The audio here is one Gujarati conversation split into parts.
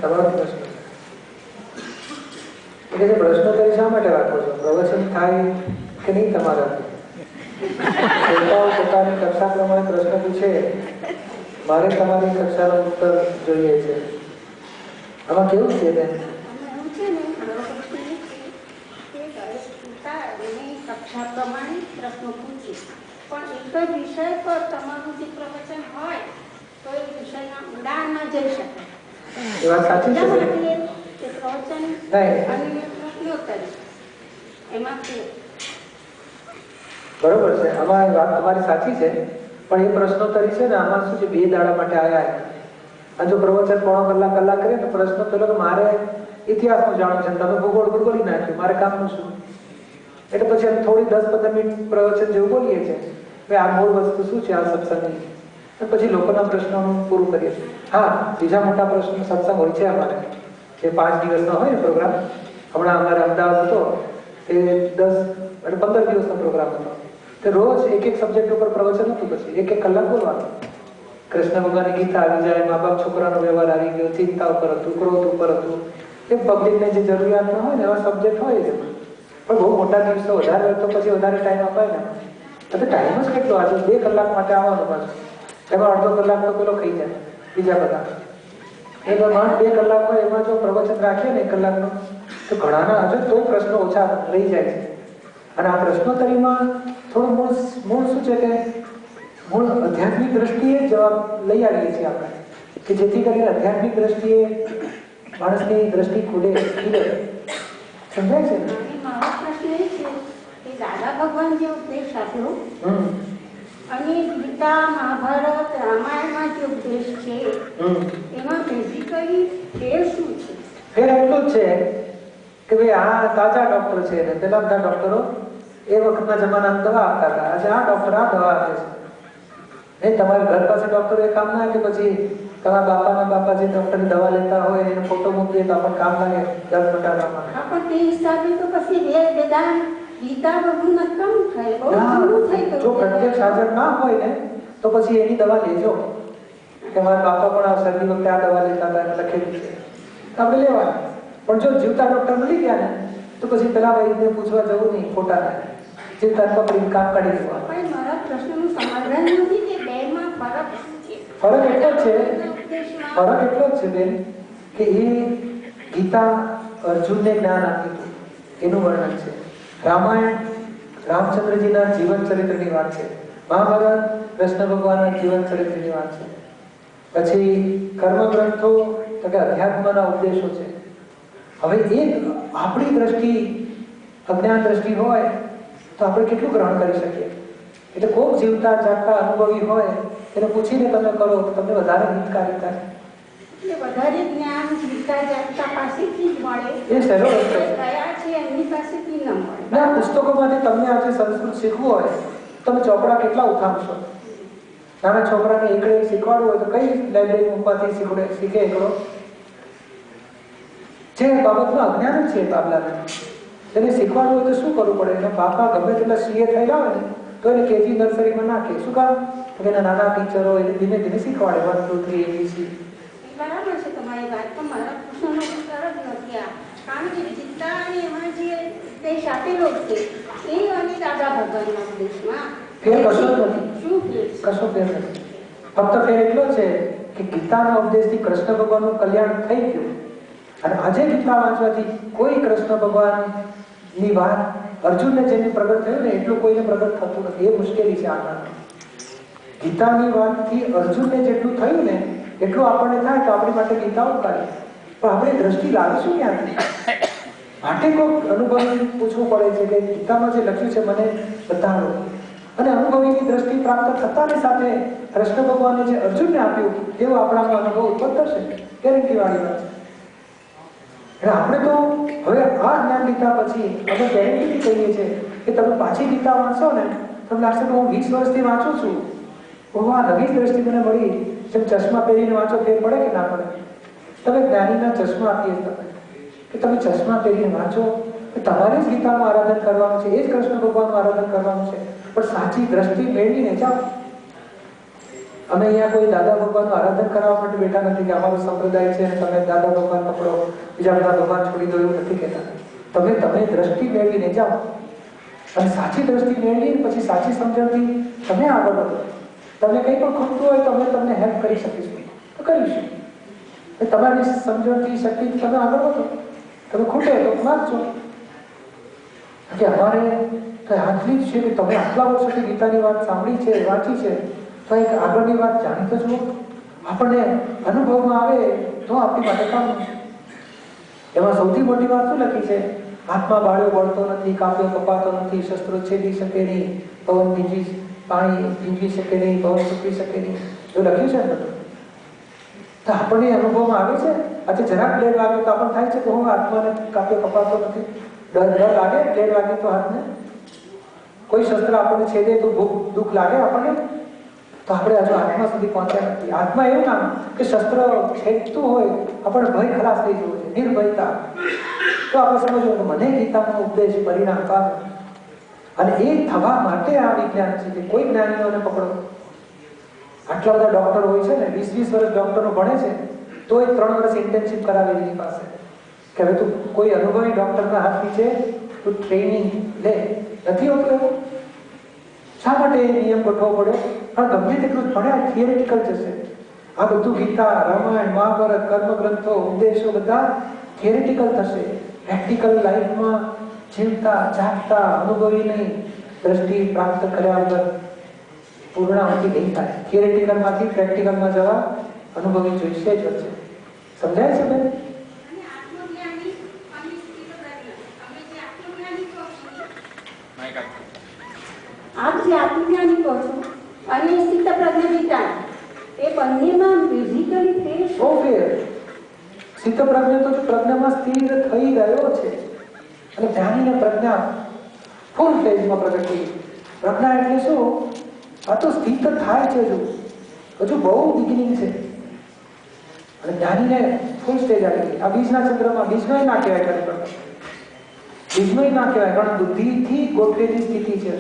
તમારો પ્રશ્ન એટલે પ્રશ્નોત્તરી શા માટે રાખો છો? પ્રવચન થાય કે નહીં તમારાથી? પોતાની કક્ષા પ્રમાણે પ્રશ્ન પૂછે, મારે તમારી કક્ષાનો ઉત્તર જોઈએ છે. આમાં કેવું છે બેન? કક્ષા પ્રમાણે પ્રશ્નો પૂછે, પણ એક જ વિષય પર તમારું જે પ્રવચન હોય તો એ વિષયના ઊંડાણમાં જઈ શકાય. એ વાત સાચી છે. પ્રવચન અને પ્રશ્નોત્તરી એમાં બરોબર છે. આમાં વાત તમારી સાચી છે, પણ એ પ્રશ્નોત્તરી છે ને, આમાં શું છે, 2 દાડા માટે આવ્યા. આ જો પ્રવચન પોણો કલાક કરીએ તો પ્રશ્નો પેલો કે મારે ઇતિહાસનું જાણવું છે, તમે ભૂગોળ બોલી નાખ્યું, મારે કામનું શું? એટલે પછી થોડી 10-15 મિનિટ પ્રવચન જેવું બોલીએ છીએ, ભાઈ આ મૂળ વસ્તુ શું છે આ સત્સંગની, પછી લોકોના પ્રશ્નોનું પૂરું કરીએ છીએ. હા, બીજા મોટા પ્રશ્નો સત્સંગ હોય છે અમારે, જે 5 દિવસનો હોય ને પ્રોગ્રામ. હમણાં અમારે અમદાવાદ હતો એ 15 દિવસનો પ્રોગ્રામ હતો. તે રોજ એક સબ્જેક્ટ ઉપર પ્રવચન હતું, પછી 1 કલાક બોલવાનું. કૃષ્ણ ભગવાનની ગીતા આવી જાય, મા બાપ છોકરાનો વ્યવહાર આવી ગયો, ચિંતા ઉપર હતું, ક્રોધ ઉપર હતું, એ પબ્લિકને જે જરૂરિયાત હોય ને એવા સબ્જેક્ટ હોય છે. પણ બહુ મોટા દિવસો વધારે હોય તો પછી વધારે ટાઈમ અપાય ને. તો ટાઈમ જ કેટલો? આજે 2 કલાક માટે આવવાનું પાછું, એમાં અડધો કલાક તો પેલો ખાઈ જાય બીજા બધા. એમાં 2 કલાક હોય, એમાં જો પ્રવચન રાખીએ ને 1 કલાકનો તો ઘણાના હજુ તો પ્રશ્નો ઓછા રહી જાય છે. અને આ પ્રશ્નોત્તરીમાં થોડું મૂળ શું છે કે મૂળ આધ્યાત્મિક દ્રષ્ટિએ જવાબ લઈ આવીએ છીએ આપણે, કે જેથી કરીને આધ્યાત્મિક દ્રષ્ટિએ માણસની દ્રષ્ટિ ખુલે. સમજાય છે? મારો પ્રશ્ન એ છે કે દાદા ભગવાન જે ઉપદેશ આપ્યો અને ગીતા, મહાભારત, રામાયણમાં જે ઉપદેશ છે એમાં બેઝિકલી ફેર શું છે? ફેર એટલું જ છે કે ભાઈ આ તાજા ડોક્ટર છે ને પેલા બધા ડોક્ટરો એ વખતના જમાનામાં દવા આપતા હતા. આજે આ ડોક્ટર આ દવા આપે છે. નહીં, તમારા ઘર પાસે ડોક્ટર એ કામ ના કે પછી તમારા બાપા જે ડોક્ટરની દવા લેતા હોય એનો ફોટો મૂકીએ તો આપણને કામ લાગે દર્દ મટાડવામાં. પણ તે હિસાબે તો પછી વેદાંત, ગીતા બધું નકામ થાય. જો પ્રત્યક્ષ હાજર ના હોય ને તો પછી એની દવા લેજો. કે મારા બાપા પણ આ શરદી વખતે આ દવા લેતા હતા, લખેલું છે, આપણે લેવાનું. પણ જો જીવતા ડોક્ટર મળી ગયા ને તો પછી પેલા વૈદ્યને પૂછવા જવું નહીં, ખોટા થાય. જીવતા પકડીને કામ કાઢી દેવાનું. પણ મારા પ્રશ્નનું સમાધાન નથી કે બેમાં ફરક શું છે? ફરક એટલો જ છે બેન કે એ ગીતા અર્જુનને જ્ઞાન આપ્યું હતું એનું વર્ણન છે. રામાયણ રામચંદ્રજીના જીવન ચરિત્રની વાત છે. મહાભારત કૃષ્ણ ભગવાનના જીવન ચરિત્રની વાત છે. પછી કર્મ ગ્રંથો તો કે અધ્યાત્મના ઉપદેશો છે. હવે એ આપણી દ્રષ્ટિ અજ્ઞાન દ્રષ્ટિ હોય તો આપણે કેટલું ગ્રહણ કરી શકીએ? એટલે કોક જીવતા જાગતા અનુભવી હોય એને પૂછીને તમે કરો તો તમને વધારે હિતકારી થાય. એટલે વધારે જ્ઞાન જીવતા જાગતા પાસેથી જ મળે. એ સહેલો રસ્તો કયા છે એમની પાસેથી ન મળે. ના, પુસ્તકોમાંથી તમને આજે સંસ્કૃત શીખવું હોય તમે ચોપડા કેટલા ઉઠાવશો? નાના છોકરાને એકડે શીખવાડવું હોય તો કઈ લાઇબ્રેરી મૂકવાથી શીખે એકડો? જે બાબતનું અજ્ઞાન જ છે બાબલાને, એને શીખવાડવું હોય તો શું કરવું પડે? એના બાપા ગમે તેટલા સીએ થયેલા હોય ને તો એને કેજી નર્સરીમાં નાખે. શું કામ? એના નાના ટીચરો એને ધીમે ધીમે શીખવાડે 1 2 3 ABC. બરાબર છે તમારી વાત, પણ મારા પ્રશ્નનો ઉત્તર જ નથી આ. કારણ કે ગીતા અને એમાં જે ઉપદેશ આપેલો છે એ અને દાદા ભગવાનના ઉપદેશમાં ફેર કશો જ નથી. શું ફેર? કશો ફેર નથી. ફક્ત ફેર એટલો છે કે ગીતાના ઉપદેશથી કૃષ્ણ ભગવાનનું કલ્યાણ થઈ ગયું. અને આજે ગીતા વાંચવાથી કોઈ કૃષ્ણ ભગવાનની વાત અર્જુનને જેને પ્રગટ થયું ને એટલું કોઈને પ્રગટ થતું નથી. એ મુશ્કેલી છે આગળ. ગીતાની વાતથી અર્જુનને જેટલું થયું ને એટલું આપણને થાય તો આપણી માટે ગીતા ઉપકારી. પણ આપણે દ્રષ્ટિ લાવીશું ક્યાંથી? માટે કોઈ અનુભવી પૂછવું પડે છે કે ગીતામાં જે લખ્યું છે મને બતાવો. અને અનુભવીની દ્રષ્ટિ પ્રાપ્ત થતાની સાથે કૃષ્ણ ભગવાને જે અર્જુનને આપ્યું એવો આપણામાં અનુભવ ઉત્પન્ન થશે. ગેરંટી વાળી વાત છે. એટલે આપણે તો હવે આ જ્ઞાન લીધા પછી અમે ગેરંટીથી કહીએ છીએ કે તમે પાછી ગીતા વાંચો ને તમને લાગશે કે હું 20 વર્ષથી વાંચું છું, આ નવી દ્રષ્ટિ મને મળી. જેમ ચશ્મા પહેરીને વાંચો ફેર પડે કે ના પડે? તમે જ્ઞાનીના ચશ્મા આપીએ તમે કે તમે ચશ્મા પહેરીને વાંચો કે તમારે જ ગીતાનું આરાધન કરવાનું છે, એ જ કૃષ્ણ ભગવાનનું આરાધન કરવાનું છે, પણ સાચી દ્રષ્ટિ મેળવીને જાઓ. અમે અહીંયા કોઈ દાદા ભગવાનનું આરાધન કરવા માટે બેઠા નથી કે અમારો સંપ્રદાય છે અને તમે દાદા ભગવાન પકડો, બીજા બધા ભગવાન છોડી દો, એવું નથી કહેતા. તમે દ્રષ્ટિ મેળવીને જાઓ અને સાચી દ્રષ્ટિ મેળવી પછી સાચી સમજણથી તમે આગળ વધો. તમને કંઈ પણ ખૂટતું હોય તો અમે તમને હેલ્પ કરી શકીશું તો કરીશું. તમારી સમજણથી શક્તિથી તમે આગળ વધો. તમે ખૂટે તો માગજો કે અમારે તો આટલી જ છે કે તમે આટલા વર્ષોથી ગીતાની વાત સાંભળી છે, વાંચી છે, તો એક આગળની વાત જાણી તો જુઓ. આપણને અનુભવમાં આવે તો આપણી માટે કામ. એમાં સૌથી મોટી વાત શું લખી છે? હાથમાં બાળ્યો બળતો નથી, કાપ્યો કપાતો નથી, શસ્ત્રો છેદી શકે નહીં, પવન પાણી ભીંજવી શકે નહીં, પવન સૂકવી શકે નહીં, એવું લખ્યું છે બધું. તો આપણને અનુભવમાં આવે છે. આજે જરાક બ્લેડ વાગે તો આપણને થાય છે કે હું હાથમાં કાપ્યો કપાતો નથી. ડર લાગે બ્લેડ વાગે તો હાથને. કોઈ શસ્ત્ર આપણને છેદે તો દુઃખ લાગે આપણને. તો આપણે હજુ આત્મા સુધી પહોંચ્યા નથી. આત્મા એવું નામ કે શસ્ત્ર છેદતું હોય આપણે ભય ખલાસ થઈ જવું છે, નિર્ભયતા. તો આપણે સમજવું કે મને ગીતાનો ઉપદેશ પરિણામ પામે. અને એ થવા માટે આ વિજ્ઞાન છે કે કોઈ જ્ઞાનીઓને પકડો. આટલા બધા ડોક્ટર હોય છે ને, 20-20 વર્ષ ડોક્ટરનો ભણે છે તો એ 3 વર્ષ ઇન્ટર્નશિપ કરાવે એની પાસે કે હવે તું કોઈ અનુભવી ડોક્ટરના હાથ નીચે તું ટ્રેનિંગ લે. નથી હોતું એવું. શા માટે એ નિયમ ગોઠવવો પડ્યો? પણ ગમે તેટલું ભણ્યા થિયરેટિકલ જશે. આ બધું ગીતા, રામાયણ, મહાભારત, કર્મ ગ્રંથો, ઉપદેશો બધા થિયરેટિકલ થશે. પ્રેક્ટિકલ લાઈફમાં જીવતા જાગતા અનુભવી નહીં દ્રષ્ટિ પ્રાપ્ત કર્યા વગર પૂર્ણાહુતિ નહીં થાય. થિયરેટિકલમાંથી પ્રેક્ટિકલમાં જવા અનુભવી જોઈશે જ વચ્ચે. સમજાય છે બેન? આપ જે આત્મજ્ઞાની કહો છો અને સ્થિત પ્રજ્ઞ વિચાર એ બંનેમાં બેઝિકલી ફેર બહુ ફેર. સ્થિત પ્રજ્ઞ તો પ્રજ્ઞામાં સ્થિર થઈ ગયો છે અને જ્ઞાનીને પ્રજ્ઞા ફૂલ ફેઝમાં પ્રગટ થઈ. પ્રજ્ઞા એટલે શું? આ તો સ્થિત થાય છે, હજુ બહુ બિગિનિંગ છે. અને જ્ઞાનીને ફૂલ સ્ટેજ આવી ગઈ. આ બીજના ચંદ્રમાં બીજનો ના કહેવાય ખરેખર. બીજનો ના કહેવાય, કારણ બુદ્ધિથી ગોઠવેલી સ્થિતિ છે.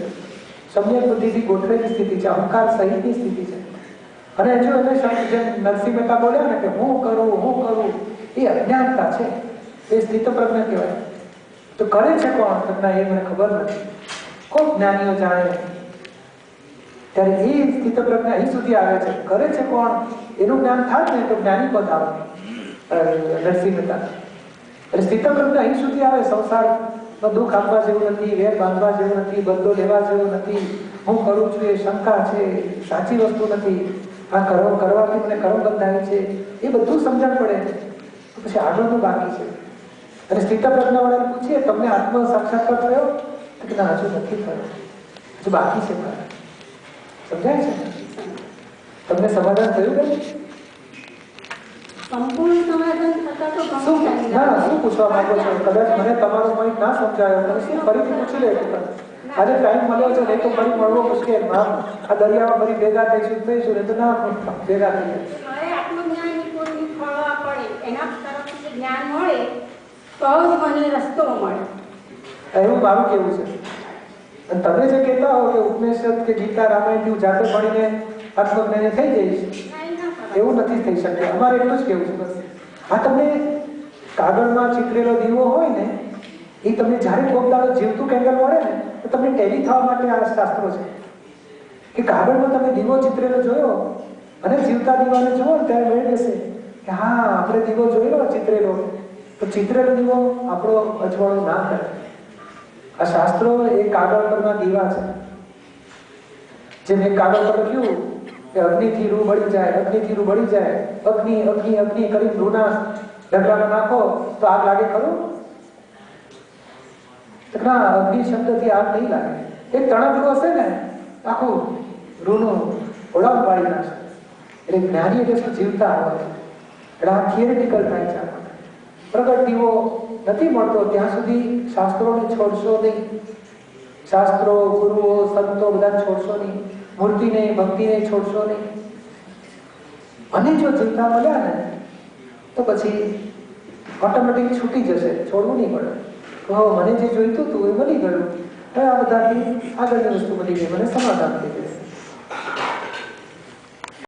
સમ્યક બુદ્ધિથી ગોઠવેલી સ્થિતિ છે, અહંકાર સહિતની સ્થિતિ છે. અને જો એને જેમ નરસિંહ મહેતા બોલ્યા ને કે હું કરું, એ અજ્ઞાનતા છે. એ સ્થિત પ્રજ્ઞ કહેવાય. તો કરે છે કોણ? પ્રજ્ઞા એ મને ખબર નથી. કોણ જ્ઞાનીઓ જાણે. ત્યારે એ સ્થિત પ્રજ્ઞા અહીં સુધી આવે છે. કરે છે કોણ? એનું જ્ઞાન થાય ને તો જ્ઞાની પદ આવે નરસિંહ મહેતા. એટલે સ્થિત પ્રજ્ઞા અહીં સુધી આવે. સંસારમાં દુઃખ આપવા જેવું નથી, વેર બાંધવા જેવું નથી, બદલો લેવા જેવું નથી. હું કરું છું એ શંકા છે, સાચી વસ્તુ નથી. આ કર્મ કરવાથી મને કર્મ બંધાય છે, એ બધું સમજણ પડે. તો પછી આગળનું બાકી છે. અને સ્થિત પ્રજ્ઞા વાળાને પૂછીએ તમને આત્મ સાક્ષાત્કાર થયો? તો ના, હજુ નથી થયો, હજુ બાકી છે. સમજાય છે? તમને સમાધાન થયું કે સંપૂર્ણ સમાધાન થતા તો શું પૂછવા માંગો છો? કદાચ મને તમારો પોઈન્ટ ના સમજાયો, તમે શું ફરીથી પૂછી લે. આજે ટાઈમ મળ્યો છે, નહીં તો ફરી મળવો મુશ્કેલ. આ દરિયામાં ફરી ભેગા થઈશું ને તો ના ભેગા થઈએ. આત્મજ્ઞાની કોઈ ફળવા પડે, એના તરફથી જ્ઞાન મળે તો જ મને રસ્તો મળે. એવું મારું કેવું છે. અને તમે જે કહેતા હો કે ઉપનિષદ કે ગીતા રામાયણ હું જાતે ભણીને આત્મજ્ઞાની થઈ જઈશ, એવું નથી થઈ શકે. અમારે એટલું જ કેવું છે બસ. આ તમને કાગળમાં ચિતરેલો દીવો હોય ને, એ તમને જ્યારે પોતાનો જીવતું કેન્ડલ મળે ને તો તમને ટેલી થવા માટે આ શાસ્ત્રો છે. કે કાગળમાં તમે દીવો ચિતરેલો જોયો અને જીવતા દીવાને જુઓ ત્યારે મેળ બેસે કે હા આપણે દીવો જોયેલો ચિતરેલો, તો ચિતરેલો દીવો આપણો અજવાળો ના કરે. આ શાસ્ત્રો એ કાગળ પરના દીવા છે. જેમ એક કાગળ પર લખ્યું કે અગ્નિથી રૂ બળી જાય, અગ્નિથી રૂ બળી જાય, અગ્નિ અગ્નિ અગ્નિ કરી રૂના ઢગલામાં નાખો તો આગ લાગે ખરું? ના, અગ્નિ શબ્દથી આગ નહીં લાગે. એક તણકલું હશે ને આખું રૂનું ઓળાવ પાડી નાખશે. એટલે જ્ઞાની એટલે શું? જીવતા હોય. એટલે આ થિયરેટિકલ થાય છે. પ્રગટ દીવો નથી મળતો ત્યાં સુધી શાસ્ત્રોને છોડશો નહીં. શાસ્ત્રો, ગુરુઓ, સંતો બધા છોડશો નહીં. મૂર્તિને, ભક્તિને છોડશો નહીં. અને જો જીવતા મળ્યા ને તો પછી ઓટોમેટિક છૂટી જશે, છોડવું નહીં પડે. મને જે જોઈતું હતું એ મળી ગયું, હવે આ બધાથી આગળની વસ્તુ મળી ગઈ, મને સમાધાન થઈ જશે.